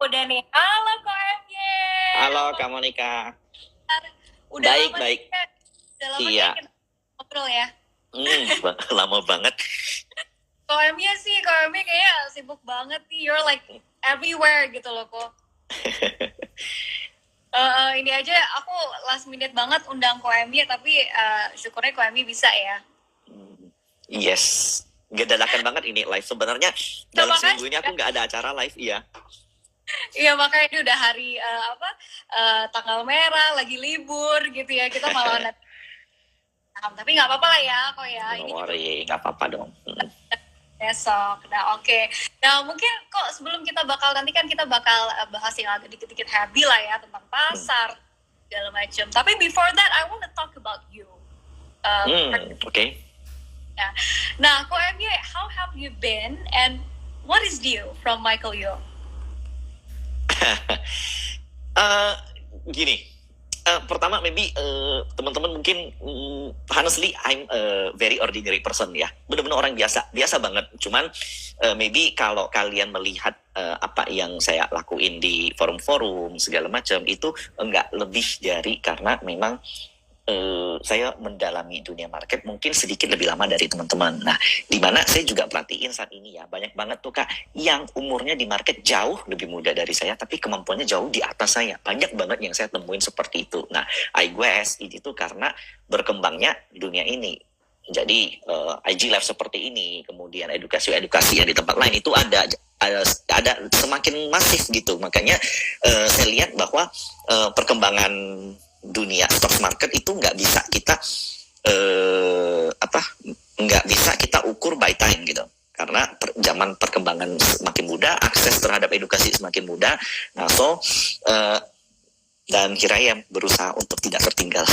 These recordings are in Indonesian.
udah nih. Halo Kak MY. Halo Kak Monica. Udah Baik, lama baik. Nih, udah lama Iya. kita ngobrol ya. Lama banget. Kak MY sih, Kak MY kayaknya sibuk banget nih. You're like everywhere gitu loh kok. Ini aja aku last minute banget undang Kak MY, tapi syukurnya Kak MY bisa ya. Yes. Gak dadakan banget ini live. Sebenarnya dalam seminggu ini aku nggak ada acara live, iya. Iya, makanya ini udah hari tanggal merah, lagi libur gitu ya. Kita malah tapi nggak apa-apa lah ya kok ya. Ini worry, nggak apa-apa dong. Besok. Nah, oke. Nah, mungkin kok sebelum kita bakal nanti kan kita bakal bahas yang agak dikit-dikit happy lah ya tentang pasar segala macam. Tapi before that, I want to talk about you. Okay. Nah, Ko MY, how have you been and what is new from Michael Yo? Gini. Pertama maybe teman-teman mungkin honestly I'm a very ordinary person ya, benar-benar orang biasa banget. Cuman maybe kalau kalian melihat apa yang saya lakuin di forum-forum segala macam itu enggak lebih dari karena memang saya mendalami dunia market mungkin sedikit lebih lama dari teman-teman. Nah, di mana saya juga perhatiin saat ini ya, banyak banget tuh Kak yang umurnya di market jauh lebih muda dari saya, tapi kemampuannya jauh di atas saya. Banyak banget yang saya temuin seperti itu. Nah, I guess ini tuh karena berkembangnya dunia ini. Jadi IG Live seperti ini, kemudian edukasi yang di tempat lain itu ada semakin masif gitu. Makanya saya lihat bahwa perkembangan dunia stock market itu nggak bisa kita ukur by time gitu, karena zaman perkembangan semakin mudah, akses terhadap edukasi semakin mudah. Nah, dan kiranya berusaha untuk tidak tertinggal.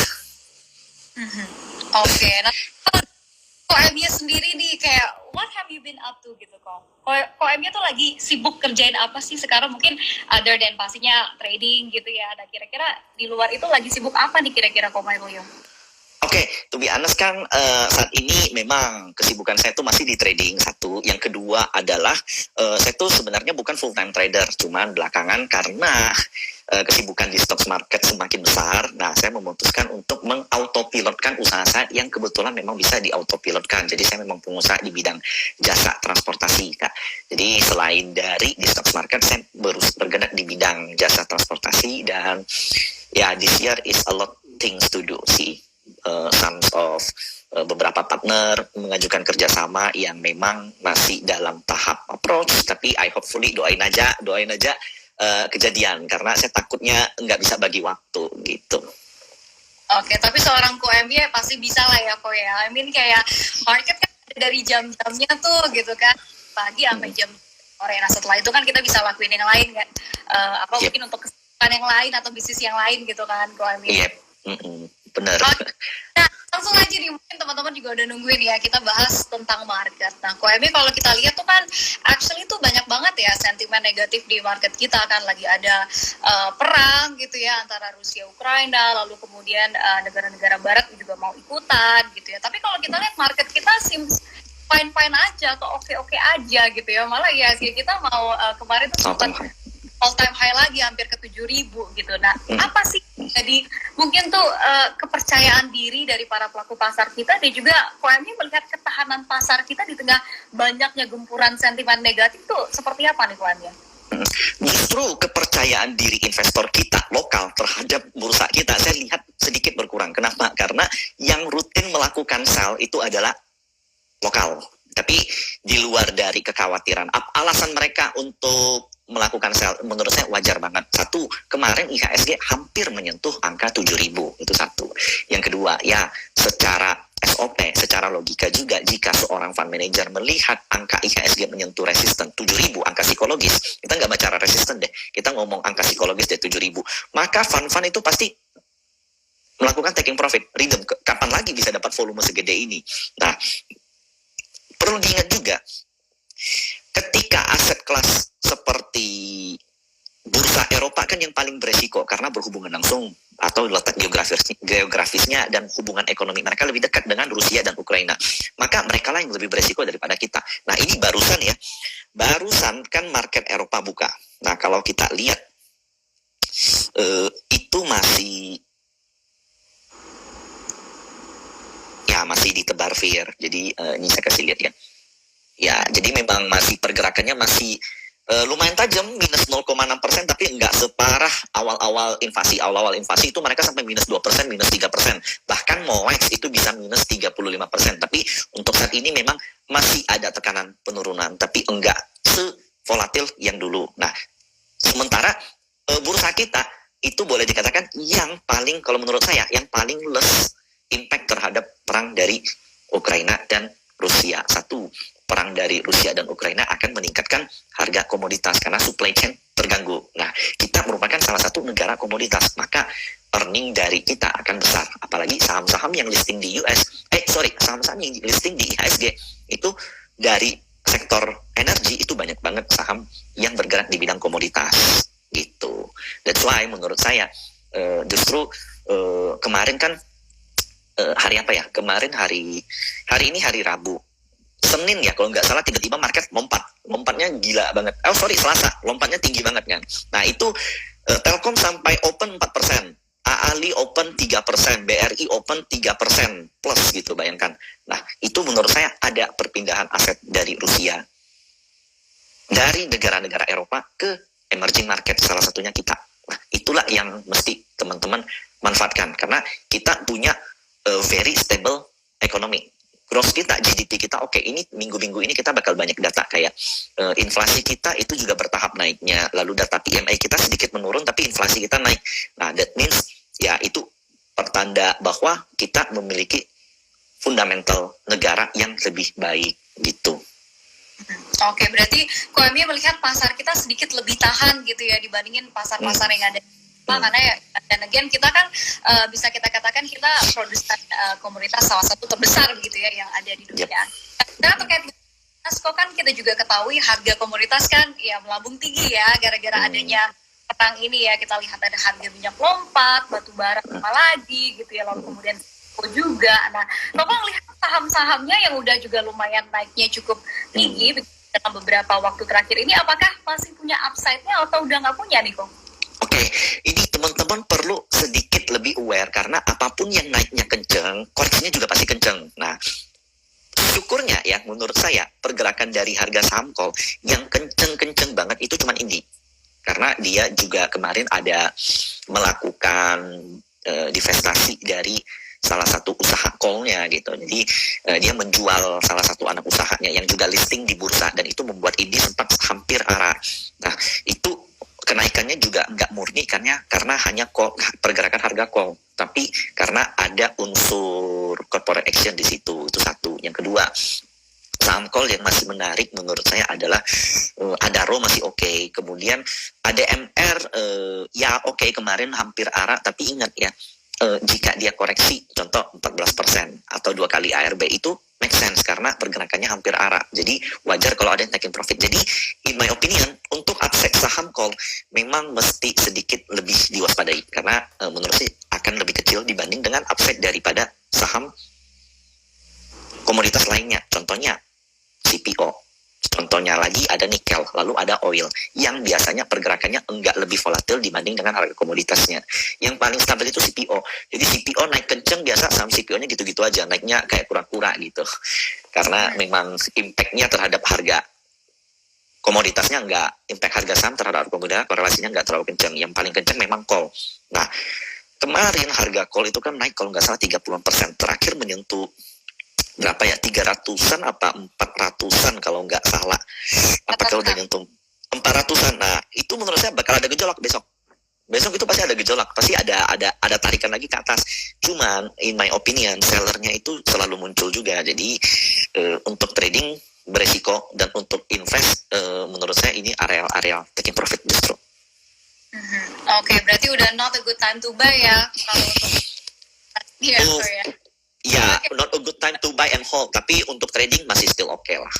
Oke. Nah, kok MY sendiri nih kayak what have you been up to gitu kok MY tuh lagi sibuk kerjain apa sih sekarang, mungkin other than pastinya trading gitu ya. Nah, kira-kira di luar itu lagi sibuk apa nih kira-kira kok Michael Yo? Oke, to be honest kan saat ini memang kesibukan saya tuh masih di trading satu. Yang kedua adalah saya tuh sebenarnya bukan full time trader, cuman belakangan karena kesibukan di stock market semakin besar, nah saya memutuskan untuk mengautopilotkan usaha saya yang kebetulan memang bisa diautopilotkan. Jadi saya memang pengusaha di bidang jasa transportasi, Kak. Jadi selain dari di stock market, saya bergerak di bidang jasa transportasi, dan ya this year is a lot things to do sih. Some of beberapa partner mengajukan kerjasama yang memang masih dalam tahap approach, tapi I hopefully doain aja kejadian, karena saya takutnya nggak bisa bagi waktu gitu. Oke, tapi seorang Ko MY pasti bisa lah ya Ko ya. I mean kayak market kan dari jam-jamnya tuh gitu kan, pagi sampai jam sore. Nah, setelah itu kan kita bisa lakuin yang lain kan, mungkin untuk kesibukan yang lain atau bisnis yang lain gitu kan Ko MY. Yep. Benar. Nah, langsung aja nih, mungkin teman-teman juga udah nungguin ya, kita bahas tentang market. Nah, Ko MY kalau kita lihat tuh kan actually tuh banyak banget ya sentimen negatif di market kita kan. Lagi ada perang gitu ya antara Rusia Ukraina, lalu kemudian negara-negara barat juga mau ikutan gitu ya. Tapi kalau kita lihat market kita seems fine-fine aja atau oke-oke aja gitu ya. Malah ya kita mau kemarin tuh sempat all time high lagi, hampir ke 7.000 gitu. Nah, apa sih jadi mungkin tuh kepercayaan diri dari para pelaku pasar kita, dan juga Ko MY melihat ketahanan pasar kita di tengah banyaknya gempuran sentimen negatif tuh seperti apa nih Ko MY? Justru kepercayaan diri investor kita lokal terhadap bursa kita saya lihat sedikit berkurang. Kenapa? Karena yang rutin melakukan sell itu adalah lokal. Tapi di luar dari kekhawatiran, alasan mereka untuk melakukan sell menurut saya wajar banget. Satu, kemarin IHSG hampir menyentuh angka 7.000, itu satu. Yang kedua, ya secara SOP, secara logika juga, jika seorang fund manager melihat angka IHSG menyentuh resisten 7.000, angka psikologis, kita nggak bicara resisten deh, kita ngomong angka psikologis deh 7.000, maka fund-fund itu pasti melakukan taking profit. Rhythm, kapan lagi bisa dapat volume segede ini? Nah, perlu diingat juga, ketika aset kelas seperti bursa Eropa kan pergerakan yang paling beresiko karena berhubungan langsung atau letak geografisnya dan hubungan ekonomi mereka lebih dekat dengan Rusia dan Ukraina. Maka mereka lah yang lebih beresiko daripada kita. Nah ini barusan kan market Eropa buka. Nah kalau kita lihat itu masih ditebar fear. Jadi ini saya kasih lihat ya. Ya, jadi memang masih pergerakannya masih lumayan tajam, minus 0,6%, tapi nggak separah awal-awal invasi. Awal-awal invasi itu mereka sampai minus 2%, minus 3%. Bahkan MOEX itu bisa minus 35%. Tapi untuk saat ini memang masih ada tekanan penurunan, tapi enggak se-volatil yang dulu. Nah, sementara bursa kita itu boleh dikatakan yang paling, kalau menurut saya, yang paling less impact terhadap perang dari Ukraina dan Rusia. Satu, perang dari Rusia dan Ukraina akan meningkatkan harga komoditas karena supply chain terganggu. Nah, kita merupakan salah satu negara komoditas, maka earning dari kita akan besar. Apalagi saham-saham yang listing di saham-saham yang listing di IHSG itu dari sektor energi itu banyak banget saham yang bergerak di bidang komoditas gitu. That's why menurut saya justru kemarin kan hari apa ya? Kemarin hari ini hari Rabu. Senin ya kalau nggak salah tiba-tiba market lompatnya gila banget. Selasa lompatnya tinggi banget kan. Nah itu Telkom sampai open 4%, AALI open 3%, BRI open 3% plus gitu, bayangkan. Nah itu menurut saya ada perpindahan aset dari Rusia, dari negara-negara Eropa ke emerging market, salah satunya kita. Nah itulah yang mesti teman-teman manfaatkan karena kita punya very stable economy. Growth kita, GDP kita oke. Ini minggu-minggu ini kita bakal banyak data kayak inflasi kita itu juga bertahap naiknya. Lalu data PMI kita sedikit menurun tapi inflasi kita naik. Nah, that means ya itu pertanda bahwa kita memiliki fundamental negara yang lebih baik gitu. Oke, berarti KOMI melihat pasar kita sedikit lebih tahan gitu ya dibandingin pasar-pasar yang ada. Karena ya, dan again kita kan bisa kita katakan kita produsen komoditas salah satu terbesar begitu ya yang ada di dunia. Nah terkait kok kan kita juga ketahui harga komoditas kan ya melambung tinggi ya gara-gara adanya perang ini ya. Kita lihat ada harga minyak lompat, batu bara sama lagi gitu ya, lalu kemudian juga. Nah, Bapak lihat saham-sahamnya yang udah juga lumayan naiknya cukup tinggi dalam beberapa waktu terakhir ini, apakah masih punya upside-nya atau udah nggak punya nih kok? Oke, ini teman-teman perlu sedikit lebih aware karena apapun yang naiknya kenceng, koreksinya juga pasti kenceng. Nah, syukurnya ya menurut saya pergerakan dari harga saham call yang kenceng-kenceng banget itu cuma Indi. Karena dia juga kemarin ada melakukan divestasi dari salah satu usaha call-nya gitu. Jadi dia menjual salah satu anak usahanya yang juga listing di bursa dan itu membuat Indi sempat hampir arah. Nah, itu kenaikannya juga nggak murni karena hanya pergerakan harga call, tapi karena ada unsur corporate action di situ. Itu satu. Yang kedua, saham call yang masih menarik menurut saya adalah Adaro masih oke. Kemudian ADMR ya oke, kemarin hampir arah, tapi ingat ya jika dia koreksi contoh 14% atau 2 kali ARB itu make sense karena pergerakannya hampir arah. Jadi wajar kalau ada yang taking profit. Jadi in my opinion untuk upside saham call memang mesti sedikit lebih diwaspadai karena menurut saya akan lebih kecil dibanding dengan upside daripada saham komoditas lainnya. Contohnya CPO. Contohnya lagi ada nikel, lalu ada oil yang biasanya pergerakannya enggak lebih volatil dibanding dengan harga komoditasnya. Yang paling stabil itu CPO. Jadi CPO naik kenceng, biasa saham CPO-nya gitu-gitu aja, naiknya kayak kura-kura gitu. Karena memang impact-nya terhadap harga komoditasnya enggak, impact harga saham terhadap komoditas korelasinya enggak terlalu kenceng. Yang paling kenceng memang call. Nah, kemarin harga call itu kan naik kalau nggak salah 30%. Terakhir menyentuh berapa ya, 300-an apa 400-an kalau nggak salah. Apakah udah nyentuh 400-an? Nah, itu menurut saya bakal ada gejolak besok. Besok itu pasti ada gejolak, pasti ada tarikan lagi ke atas. Cuman in my opinion sellernya itu selalu muncul juga. Jadi untuk trading beresiko dan untuk invest menurut saya ini area taking profit justru. Oke, berarti udah not a good time to buy ya kalau untuk Ya, not a good time to buy and hold. Tapi untuk trading masih still oke lah.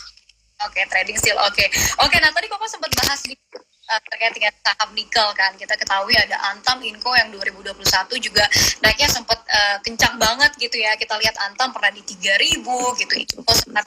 Oke, trading still oke. Oke, nah tadi Koko sempat bahas di terkait dengan saham nikel kan. Kita ketahui ada Antam, Inco yang 2021 juga naiknya sempat kencang banget gitu ya. Kita lihat Antam pernah di 3.000 gitu, Inco sempat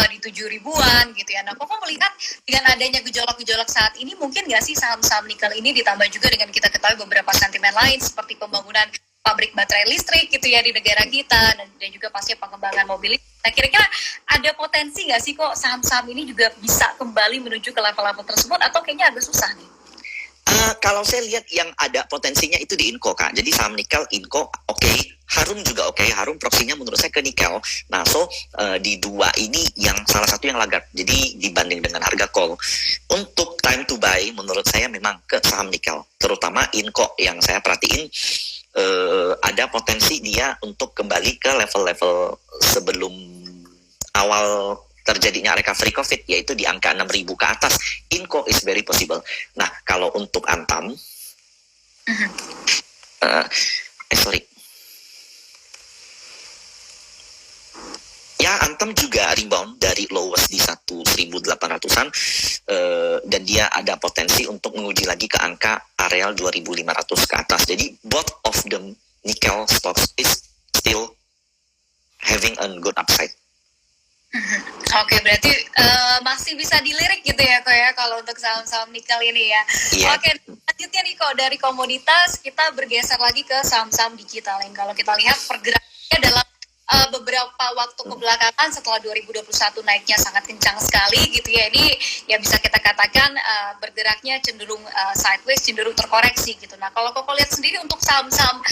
di 7.000-an gitu ya. Nah, Koko melihat dengan adanya gejolak-gejolak saat ini, mungkin nggak sih saham-saham nikel ini ditambah juga dengan kita ketahui beberapa sentimen lain seperti pembangunan pabrik baterai listrik gitu ya di negara kita, dan juga pasti pengembangan mobil. Nah, kira-kira ada potensi nggak sih kok saham-saham ini juga bisa kembali menuju ke level-level tersebut, atau kayaknya agak susah nih? Kalau saya lihat yang ada potensinya itu di Inco, Kak. Jadi saham nikel, Inco, oke. Harum juga oke. Harum proksinya menurut saya ke nikel. Nah, di dua ini yang salah satu yang laggard. Jadi dibanding dengan harga call. Untuk time to buy, menurut saya memang ke saham nikel. Terutama Inco yang saya perhatiin ada potensi dia untuk kembali ke level-level sebelum awal terjadinya recovery COVID, yaitu di angka 6.000 ke atas. Inco is very possible. Nah, kalau untuk Antam, ya Antam juga rebound dari lowest di 1.800-an, dan dia ada potensi untuk menguji lagi ke angka areal 2.500 ke atas. Jadi both of the nickel stocks is still having a good upside. Oke, berarti masih bisa dilirik gitu ya kok ya kalau untuk saham-saham nikel ini ya. Yeah. Oke, selanjutnya nih kok dari komoditas kita bergeser lagi ke saham-saham digital yang kalau kita lihat pergerakannya dalam beberapa waktu kebelakangan setelah 2021 naiknya sangat kencang sekali gitu ya. Ini ya bisa kita katakan bergeraknya cenderung sideways, cenderung terkoreksi gitu. Nah, kalau Koko lihat sendiri untuk saham-saham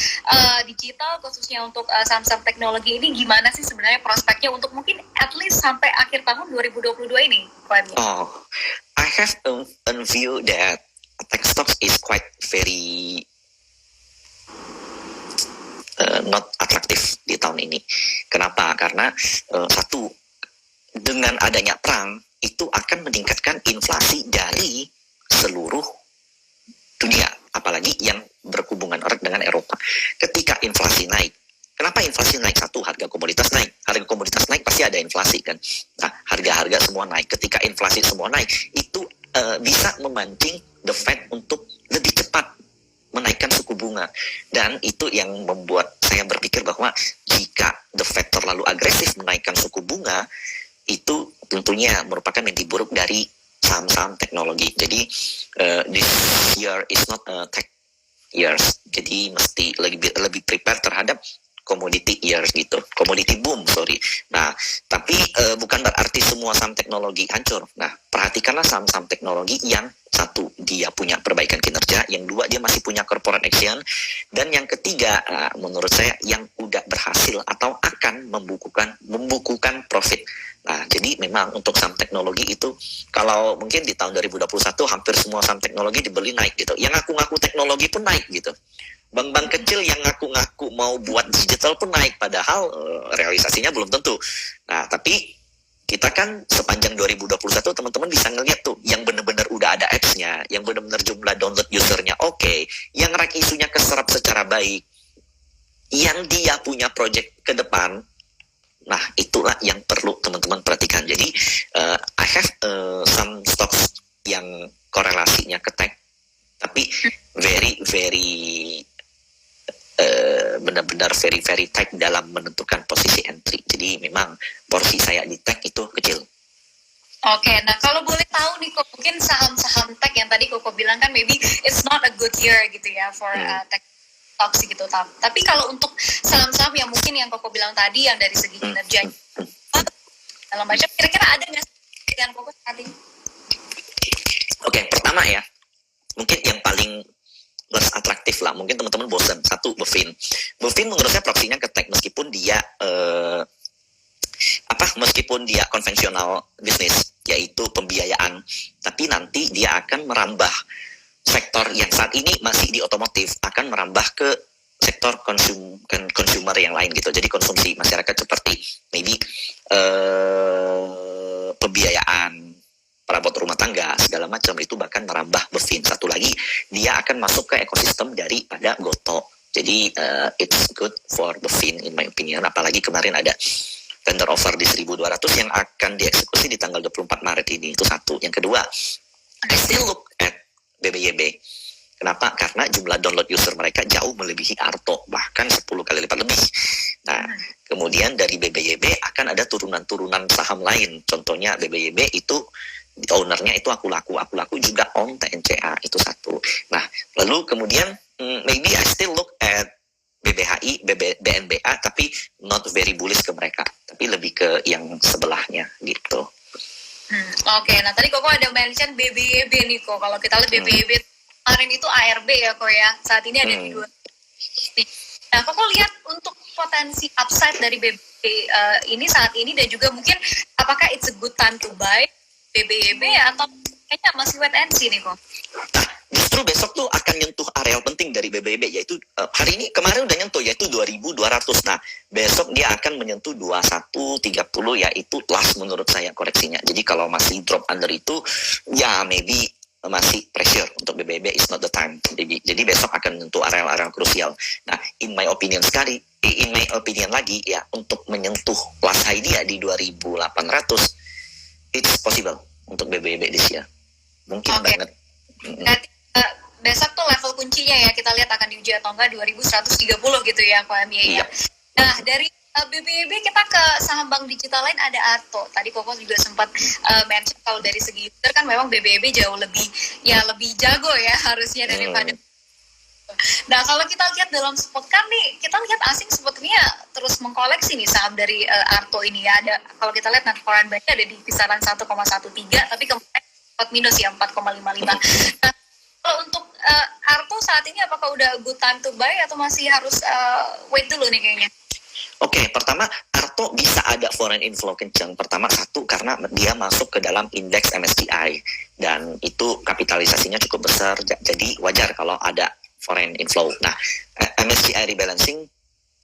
digital, khususnya untuk saham-saham teknologi ini, gimana sih sebenarnya prospeknya untuk mungkin at least sampai akhir tahun 2022 ini? Oh, I have a view that tech stocks is quite very not atraktif di tahun ini. Kenapa? Karena satu, dengan adanya perang itu akan meningkatkan inflasi dari seluruh dunia, apalagi yang berhubungan erat dengan Eropa. Ketika inflasi naik, kenapa inflasi naik? Satu, harga komoditas naik. Harga komoditas naik pasti ada inflasi kan. Nah, harga-harga semua naik. Ketika inflasi semua naik, itu bisa memancing the Fed untuk lebih cepat menaikkan suku bunga, dan itu yang membuat saya berpikir bahwa jika the Fed terlalu agresif menaikkan suku bunga, itu tentunya merupakan mimpi buruk dari saham-saham teknologi. Jadi this year is not a tech years, jadi mesti lebih prepare terhadap commodity years gitu, commodity boom, sorry. Nah, tapi bukan berarti semua saham teknologi hancur. Nah, perhatikanlah saham-saham teknologi yang satu, dia punya perbaikan kinerja, yang dua, dia masih punya corporate action, dan yang ketiga, menurut saya yang udah berhasil atau akan membukukan profit. Nah, jadi memang untuk saham teknologi itu, kalau mungkin di tahun 2021 hampir semua saham teknologi dibeli naik gitu. Yang ngaku-ngaku teknologi pun naik gitu. Bank-bank kecil yang ngaku-ngaku mau buat digital pun naik, padahal realisasinya belum tentu. Nah, tapi kita kan sepanjang 2021 teman-teman bisa ngeliat tuh yang benar-benar udah ada apps-nya, yang benar-benar jumlah download usernya oke, yang rank isunya keserap secara baik, yang dia punya project ke depan. Nah, itulah yang perlu teman-teman perhatikan. Jadi I have some stocks yang korelasinya ke tech, tapi very benar-benar very tight dalam menentukan posisi entry. Jadi memang porsi saya di tech itu kecil. Oke, nah kalau boleh tahu nih kok, mungkin saham-saham tech yang tadi Koko bilang kan maybe it's not a good year gitu ya for tech stocks gitu. Tapi kalau untuk saham-saham yang mungkin yang Koko bilang tadi yang dari segi kinerja dalam macam, kira-kira ada nggak sih yang Koko saat ini? Oke, pertama ya, mungkin yang paling less atraktif lah, mungkin teman-teman bosan. Satu, Bovin menurut saya proksinya ke tech, meskipun dia konvensional bisnis, yaitu pembiayaan, tapi nanti dia akan merambah sektor yang saat ini masih di otomotif, akan merambah ke sektor consumer yang lain gitu. Jadi konsumsi masyarakat seperti maybe pembiayaan, perabot rumah tangga, segala macam, itu bahkan merambah Bovin. Satu lagi, dia akan masuk ke ekosistem daripada Gotoh. Jadi it's good for Bovin in my opinion. Apalagi kemarin ada tender offer di 1.200 yang akan dieksekusi di tanggal 24 Maret ini. Itu satu. Yang kedua, I still look at BBYB. Kenapa? Karena jumlah download user mereka jauh melebihi Arto, bahkan 10 kali lipat lebih. Nah, kemudian dari BBYB akan ada turunan-turunan saham lain. Contohnya BBYB itu ownernya itu aku laku juga own TNCA, itu satu. Nah, lalu kemudian maybe I still look at BBHI, BNBA, tapi not very bullish ke mereka, tapi lebih ke yang sebelahnya gitu. Oke, nah tadi Koko ada mention BBYB nih Kok. Kalau kita lihat BBYB kemarin itu ARB ya Kok ya, saat ini ada di 2. Nah Koko lihat untuk potensi upside dari BBYB ini saat ini, dan juga mungkin apakah it's a good time to buy BBYB atau kayaknya masih wait and see nih Kok? Nah, justru besok tuh akan nyentuh area penting dari BBYB, yaitu hari ini kemarin udah nyentuh yaitu 2.200. Nah, besok dia akan menyentuh 2130, yaitu last menurut saya koreksinya. Jadi kalau masih drop under itu, ya maybe masih pressure untuk BBYB, is not the time. Jadi besok akan menyentuh area-area krusial. Nah, in my opinion lagi ya, untuk menyentuh last high dia di 2.800, it's possible untuk BBYB this year. Mungkin banget. Berarti besok tuh level kuncinya ya, kita lihat akan diuji atau enggak 2130 gitu ya Kok MIA ya. Nah dari BBYB kita ke saham bank digital lain, ada Arto. Tadi Koko juga sempat mention kalau dari segi user kan memang BBYB jauh lebih jago ya harusnya daripada. Nah kalau kita lihat dalam sepekan nih, kita lihat asing sepertinya terus mengkoleksi nih saham dari Arto ini ya. Ada, kalau kita lihat net foreign buy ada di kisaran 1,13, tapi kemudian minus ya 4,55. Nah, kalau untuk Arto saat ini apakah udah good time to buy atau masih harus wait dulu nih kayaknya? Oke, pertama Arto bisa ada foreign inflow kencang. Pertama satu karena dia masuk ke dalam indeks MSCI dan itu kapitalisasinya cukup besar, jadi wajar kalau ada foreign inflow. Nah, MSCI rebalancing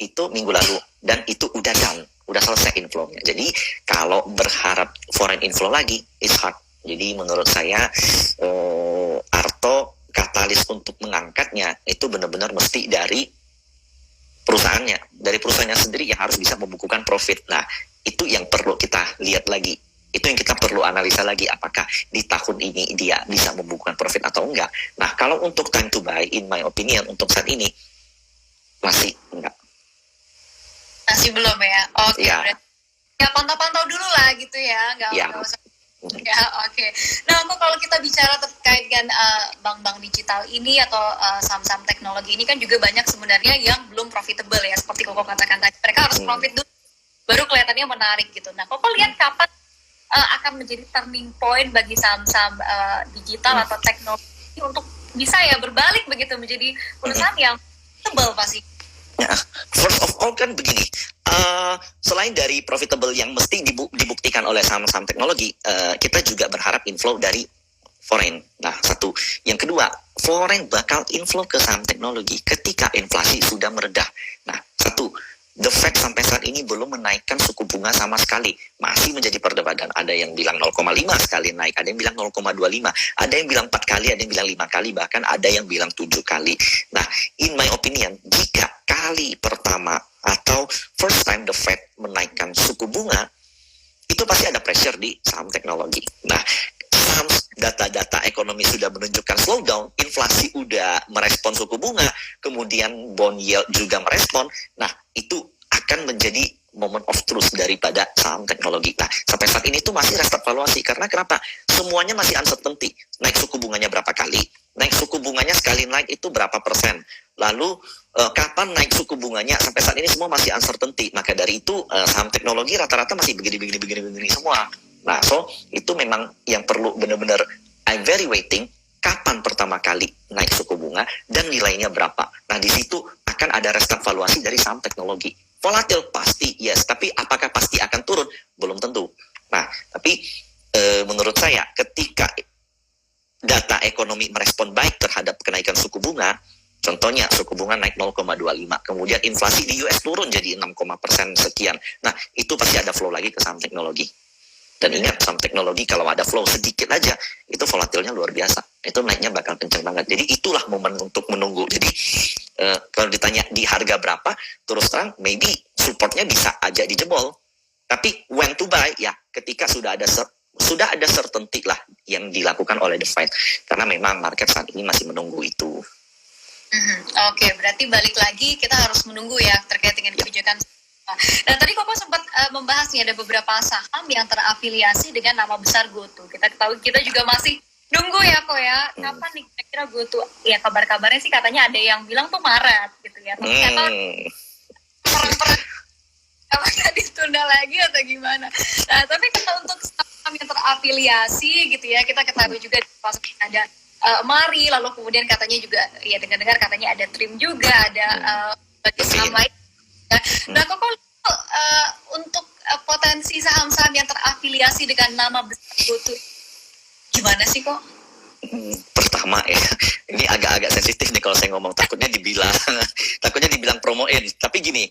itu minggu lalu dan itu udah down, udah selesai inflow-nya. Jadi kalau berharap foreign inflow lagi is hard. Jadi menurut saya Arto katalis untuk mengangkatnya itu benar-benar mesti dari perusahaannya, dari perusahaannya sendiri yang harus bisa membukukan profit. Nah, itu yang perlu kita lihat lagi. Itu yang kita perlu analisa lagi, apakah di tahun ini dia bisa membukukan profit atau enggak. Nah, kalau untuk time to buy, in my opinion, untuk saat ini masih enggak. Masih belum ya? Oke. Ya. Ya pantau-pantau dulu lah gitu ya, nggak usah. Ya, oke. Nah, Kok kalau kita bicara terkait dengan bank-bank digital ini atau saham-saham teknologi ini kan juga banyak sebenarnya yang belum profitable ya, seperti Koko katakan tadi. Mereka harus profit dulu, baru kelihatannya menarik gitu. Nah, Koko lihat kapan akan menjadi turning point bagi saham-saham digital atau teknologi untuk bisa ya berbalik begitu menjadi perusahaan yang profitable pasti. Ya, first of all kan begini, selain dari profitable yang mesti dibuktikan oleh saham-saham teknologi, kita juga berharap inflow dari foreign. Nah, satu. Yang kedua, foreign bakal inflow ke saham teknologi ketika inflasi sudah meredah. Nah, satu. The Fed sampai saat ini belum menaikkan suku bunga sama sekali. Masih menjadi perdebatan. Ada yang bilang 0,5 sekali naik, ada yang bilang 0,25, ada yang bilang 4 kali, ada yang bilang 5 kali, bahkan ada yang bilang 7 kali. Nah, in my opinion, jika kali pertama atau first time the Fed menaikkan suku bunga, itu pasti ada pressure di saham teknologi. Nah, saham data-data ekonomi sudah menunjukkan slowdown, inflasi udah merespon suku bunga, kemudian bond yield juga merespon. Nah, itu akan menjadi moment of truth daripada saham teknologi. Nah, sampai saat ini tuh masih restart valuasi. Karena kenapa? Semuanya masih uncertainty. Naik suku bunganya berapa kali? Naik suku bunganya sekali naik itu berapa persen? Lalu, kapan naik suku bunganya? Sampai saat ini semua masih uncertainty. Maka dari itu, saham teknologi rata-rata masih begini semua. Nah, so itu memang yang perlu benar-benar I'm very waiting kapan pertama kali naik suku bunga dan nilainya berapa. Nah, di situ akan ada restart valuasi dari saham teknologi. Volatil pasti yes, tapi apakah pasti akan turun? Belum tentu. Nah, tapi menurut saya ketika data ekonomi merespon baik terhadap kenaikan suku bunga, contohnya suku bunga naik 0,25, kemudian inflasi di US turun jadi 6% sekian. Nah, itu pasti ada flow lagi ke saham teknologi. Dan ingat, saham teknologi kalau ada flow sedikit aja, itu volatilnya luar biasa. Itu naiknya bakal kencang banget. Jadi itulah momen untuk menunggu. Jadi kalau ditanya di harga berapa, terus terang maybe supportnya bisa aja dijebol. Tapi when to buy, ya ketika sudah ada sudah ada certainty lah yang dilakukan oleh The Fed, karena memang market saat ini masih menunggu itu. Oke, berarti balik lagi kita harus menunggu ya terkait dengan kebijakan. Nah, tadi Koko sempat membahas nih ada beberapa saham yang terafiliasi dengan nama besar GoTo. Kita ketahui kita juga masih nunggu ya Kok ya, kapan nih kira-kira GoTo? Ya kabar-kabarnya sih katanya ada yang bilang tuh Maret gitu ya. Tapi nggak tahu perang apakah ditunda lagi atau gimana. Nah, tapi kalau untuk saham yang terafiliasi gitu ya, kita ketahui juga di pasar ada Mari, lalu kemudian katanya juga ya dengar-dengar katanya ada Trim juga, ada bagi saham lain. Nah, Koko untuk potensi saham-saham yang terafiliasi dengan nama besar GoTo gimana sih kok? Pertama ya, ini agak-agak sensitif nih kalau saya ngomong, takutnya dibilang promoin. Tapi gini,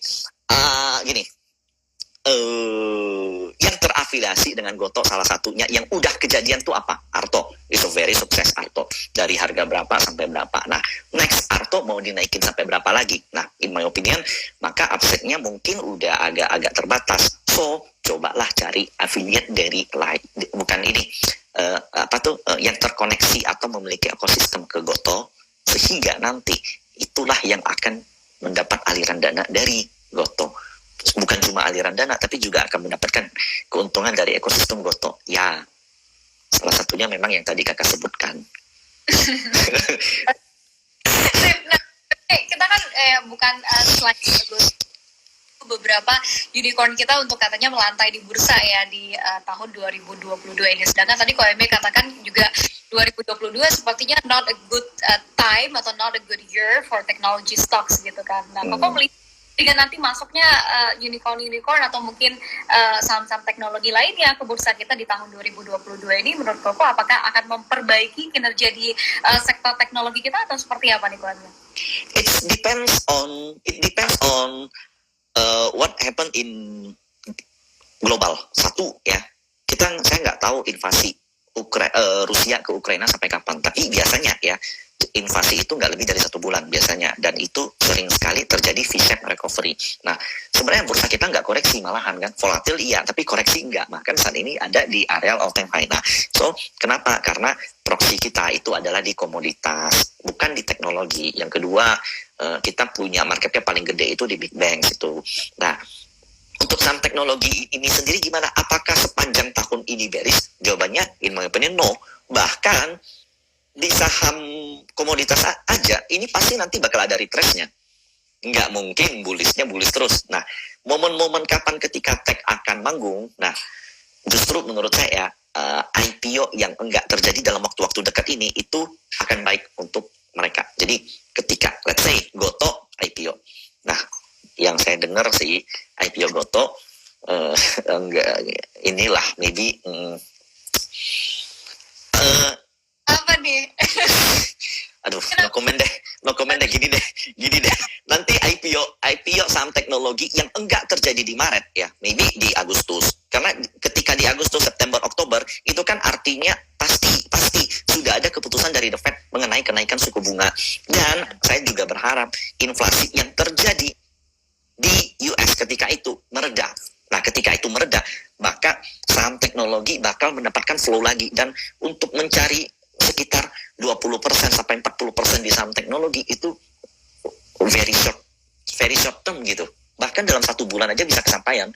yang terafiliasi dengan GoTo salah satunya yang udah kejadian tuh apa? Arto, itu very sukses Arto. Dari harga berapa sampai berapa. Nah, next Arto mau dinaikin sampai berapa lagi? Nah, in my opinion, maka upside-nya mungkin udah agak-agak terbatas. So, cobalah cari affiliate dari yang terkoneksi atau memiliki ekosistem ke GoTo, sehingga nanti itulah yang akan mendapat aliran dana dari GoTo. Bukan cuma aliran dana, tapi juga akan mendapatkan keuntungan dari ekosistem GoTo. Ya, salah satunya memang yang tadi kakak sebutkan. Nah, kita kan bukan selain beberapa unicorn kita untuk katanya melantai di bursa ya di tahun 2022 ini. Sedangkan tadi KOMB katakan juga 2022 sepertinya not a good time atau not a good year for technology stocks gitu kan. Nah, Koko melihat dengan nanti masuknya unicorn atau mungkin saham-saham teknologi lainnya ke bursa kita di tahun 2022 ini, menurut Koko apakah akan memperbaiki kinerja di sektor teknologi kita atau seperti apa nih Koko? It depends on what happened in global. Satu ya, saya nggak tahu invasi Rusia ke Ukraina sampai kapan, tapi biasanya ya invasi itu nggak lebih dari 1 bulan biasanya, dan itu sering sekali terjadi V-shaped recovery. Nah, sebenarnya bursa kita nggak koreksi malahan kan, volatil iya, tapi koreksi enggak. Bahkan saat ini ada di area all time high. Nah, so kenapa? Karena proxy kita itu adalah di komoditas, bukan di teknologi. Yang kedua, kita punya marketnya paling gede itu di big banks itu. Nah, untuk saham teknologi ini sendiri gimana? Apakah sepanjang tahun ini bearish? Jawabannya, in my opinion, no. Bahkan di saham komoditas aja, ini pasti nanti bakal ada retrace-nya. Nggak mungkin bullish terus. Nah, momen-momen kapan ketika tech akan manggung, nah, justru menurut saya, IPO yang enggak terjadi dalam waktu-waktu dekat ini, itu akan baik untuk mereka. Jadi, ketika, let's say, GoTo IPO. Nah, yang saya dengar sih, IPO GoTo, enggak, inilah, maybe, apa nih? Aduh, no comment deh, gini deh. Nanti IPO saham teknologi yang enggak terjadi di Maret ya, maybe di Agustus. Karena ketika di Agustus, September, Oktober, itu kan artinya pasti sudah ada keputusan dari The Fed mengenai kenaikan suku bunga. Dan saya juga berharap inflasi yang terjadi di US ketika itu mereda. Nah, ketika itu mereda, maka saham teknologi bakal mendapatkan flow lagi. Dan untuk mencari sekitar 20% sampai 40% di saham teknologi itu very short term gitu. Bahkan dalam 1 bulan aja bisa kesampaian.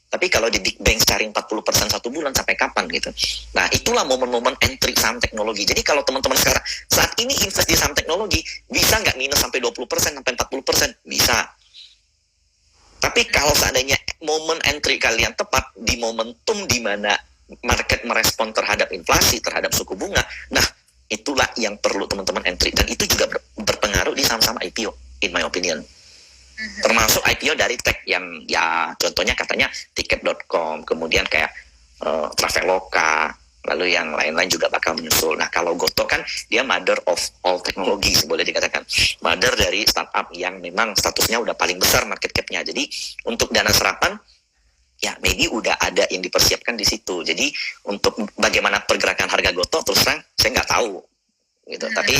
Tapi kalau di big bank cari 40% 1 bulan sampai kapan gitu. Nah, itulah momen-momen entry saham teknologi. Jadi kalau teman-teman sekarang saat ini invest di saham teknologi, bisa nggak minus sampai 20% sampai 40%? Bisa. Tapi kalau seandainya momen entry kalian tepat di momentum di mana market merespon terhadap inflasi, terhadap suku bunga, nah itulah yang perlu teman-teman entry. Dan itu juga berpengaruh di saham-saham IPO, in my opinion. Termasuk IPO dari tech yang ya contohnya katanya tiket.com, kemudian kayak Traveloka, lalu yang lain-lain juga bakal menyusul. Nah, kalau GoTo kan dia mother of all teknologi, boleh dikatakan. Mother dari startup yang memang statusnya udah paling besar market cap-nya. Jadi untuk dana serapan, ya maybe udah ada yang dipersiapkan di situ. Jadi untuk bagaimana pergerakan harga GoTo, terus terang saya nggak tahu. Gitu. Tapi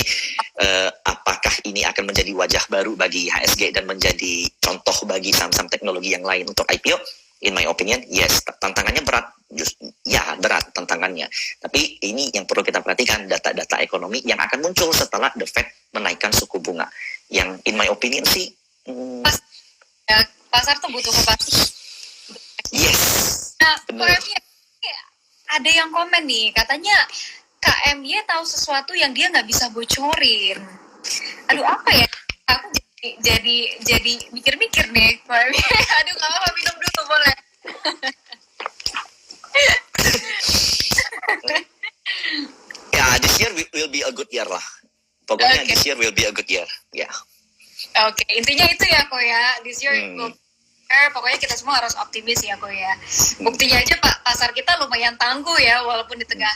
apakah ini akan menjadi wajah baru bagi HSG dan menjadi contoh bagi saham-saham teknologi yang lain untuk IPO? In my opinion, yes, tantangannya berat. Ya, berat tantangannya. Tapi ini yang perlu kita perhatikan, data-data ekonomi yang akan muncul setelah The Fed menaikkan suku bunga. Yang in my opinion sih, Ya, pasar tuh butuh kepastian. yes. Nah, Bener. ada yang komen nih, katanya KMY tahu sesuatu yang dia nggak bisa bocorin. Aduh, apa ya? Aku jadi mikir-mikir nih. Aduh, nggak apa-apa, minum dulu boleh. Ya, this year will be a good year lah. Pokoknya Okay. this year will be a good year. Ya. Oke, intinya itu ya kok ya. This year pokoknya kita semua harus optimis ya kok ya. Buktinya aja Pak, pasar kita lumayan tangguh ya, walaupun di tengah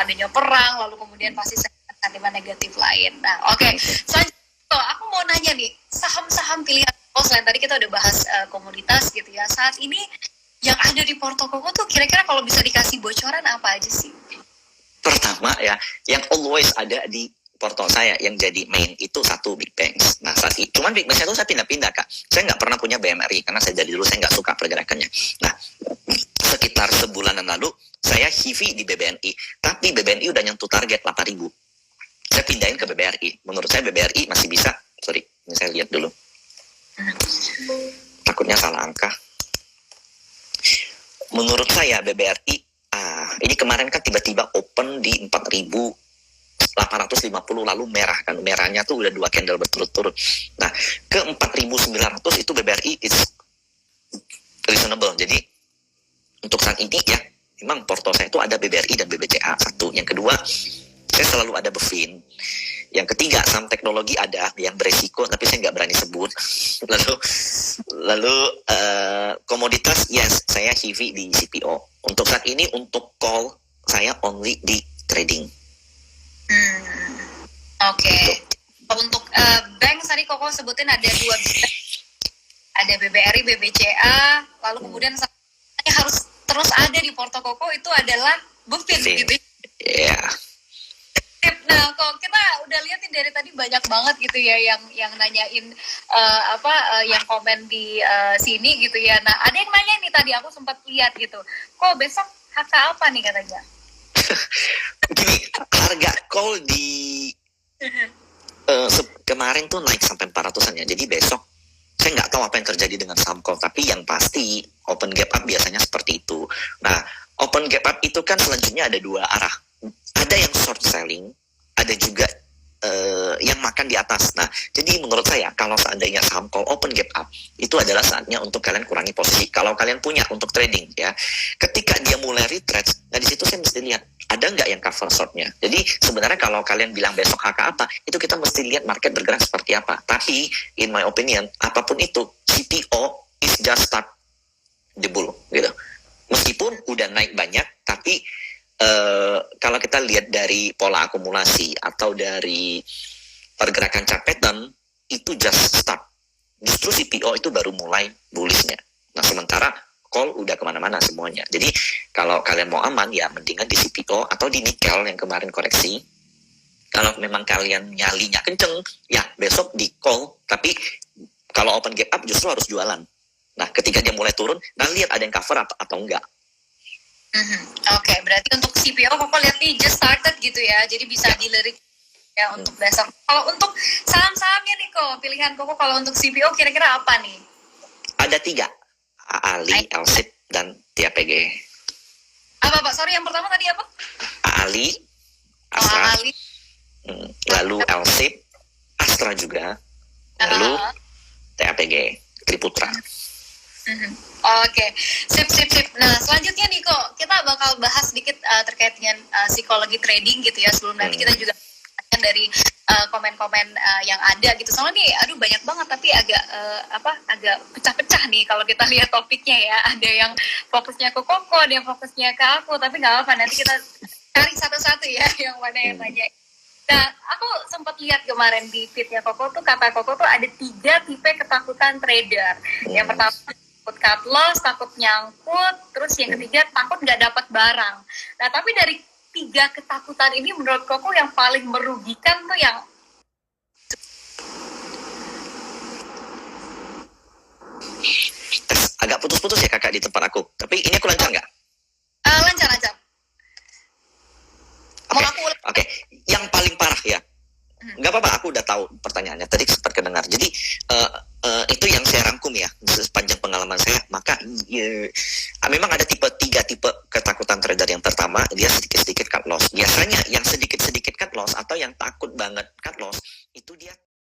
adanya perang, lalu kemudian pasti sentimen negatif lain. Nah, oke. Selanjutnya, aku mau nanya nih, saham-saham pilihan selain tadi kita udah bahas komoditas gitu ya. Saat ini yang ada di Porto Koko tuh kira-kira kalau bisa dikasih bocoran apa aja sih? Pertama ya, yang always ada di porto saya yang jadi main itu satu Big Banks. Nah, saat itu cuman Big Banks itu saya pindah-pindah Kak. Saya nggak pernah punya BMRI karena saya dari dulu saya nggak suka pergerakannya. Nah, sekitar sebulanan lalu saya heavy di BBNI, tapi BBNI udah nyentuh target 8.000. Saya pindahin ke BBRI. Menurut saya BBRI masih bisa. Sorry, ini saya lihat dulu. Takutnya salah angka. Menurut saya BBRI, ini kemarin kan tiba-tiba open di 4.850 lalu merah kan. Merahnya tuh udah 2 candle berturut-turut. Nah, ke 4.900 itu BBRI is reasonable. Jadi untuk saat ini ya, memang porto saya itu ada BBRI dan BBCA satu. Yang kedua, saya selalu ada BEFIN. Yang ketiga, saham teknologi ada yang beresiko tapi saya nggak berani sebut. Lalu komoditas, yes, saya heavy di CPO. Untuk saat ini untuk call saya only di trading. Oke. Untuk bank tadi Koko sebutin ada 2 bank. Ada BBRI, BBCA, lalu kemudian yang harus terus ada di Porto Koko itu adalah BEFIN gitu. Iya. Nah, kok kita udah liatin dari tadi banyak banget gitu ya yang nanyain yang komen di sini gitu ya. Nah, ada yang nanya nih tadi aku sempat lihat gitu. Kok besok HK apa nih katanya? Gini, harga call di kemarin tuh naik sampai 400-an ya. Jadi besok saya nggak tahu apa yang terjadi dengan saham call, tapi yang pasti open gap up biasanya seperti itu. Nah, open gap up itu kan selanjutnya ada 2 arah. Ada yang short selling, ada juga yang makan di atas. Nah, jadi menurut saya kalau seandainya saham call open gap up, itu adalah saatnya untuk kalian kurangi posisi. Kalau kalian punya untuk trading ya, ketika dia mulai retreat, nah di situ saya mesti lihat ada nggak yang cover shortnya. Jadi sebenarnya kalau kalian bilang besok HK apa, itu kita mesti lihat market bergerak seperti apa. Tapi in my opinion, apapun itu, CPO is just start the bull gitu. Meskipun udah naik banyak, tapi kalau kita lihat dari pola akumulasi atau dari pergerakan chart pattern itu just start. Justru CPO itu baru mulai bullishnya. Nah, sementara call udah kemana-mana semuanya. Jadi kalau kalian mau aman ya mendingan di CPO atau di nikel yang kemarin koreksi. Kalau memang kalian nyalinya kenceng, ya besok di call. Tapi kalau open gap up justru harus jualan. Nah, ketika dia mulai turun, nah lihat ada yang cover atau enggak. Oke, berarti untuk CPO Koko lihat nih just started gitu ya, jadi bisa dilirik ya untuk besok. Kalau untuk saham-sahamnya nih kok, pilihan Koko kalau untuk CPO kira-kira apa nih? Ada 3, AALI, LSIP, dan TAPG. Apa Pak? Sorry, yang pertama tadi apa? AALI, Astra, Ali. lalu LSIP, Astra juga, lalu TAPG, Triputra. Oke, sip. Nah, selanjutnya nih kok, kita bakal bahas sedikit terkait dengan psikologi trading gitu ya. Sebelum nanti kita juga dari komen-komen yang ada gitu. Soalnya nih, aduh banyak banget tapi agak pecah-pecah nih kalau kita lihat topiknya ya. Ada yang fokusnya ke Koko, ada yang fokusnya ke aku. Tapi nggak apa, nanti kita cari satu-satu ya yang mana yang nanya. Nah, aku sempat lihat kemarin di feednya Koko tuh, kata Koko tuh ada 3 tipe ketakutan trader. Yang pertama takut cut loss, takut nyangkut, terus yang ketiga takut nggak dapat barang. Nah, tapi dari 3 ketakutan ini menurut Koko yang paling merugikan tuh yang Agak putus putus-putus ya kakak di tempat aku. Tapi ini aku lancar nggak? Lancar. Mau Oke, aku ulang? oke. Yang paling parah ya. Nggak apa-apa, aku udah tahu pertanyaannya. Tadi sempat kedengar. Jadi itu yang saya rangkum ya sepanjang pengalaman saya. Maka memang ada tiga tipe ketakutan trader. Yang pertama, dia sedikit-sedikit cut loss. Biasanya yang sedikit-sedikit cut loss atau yang takut banget cut loss itu dia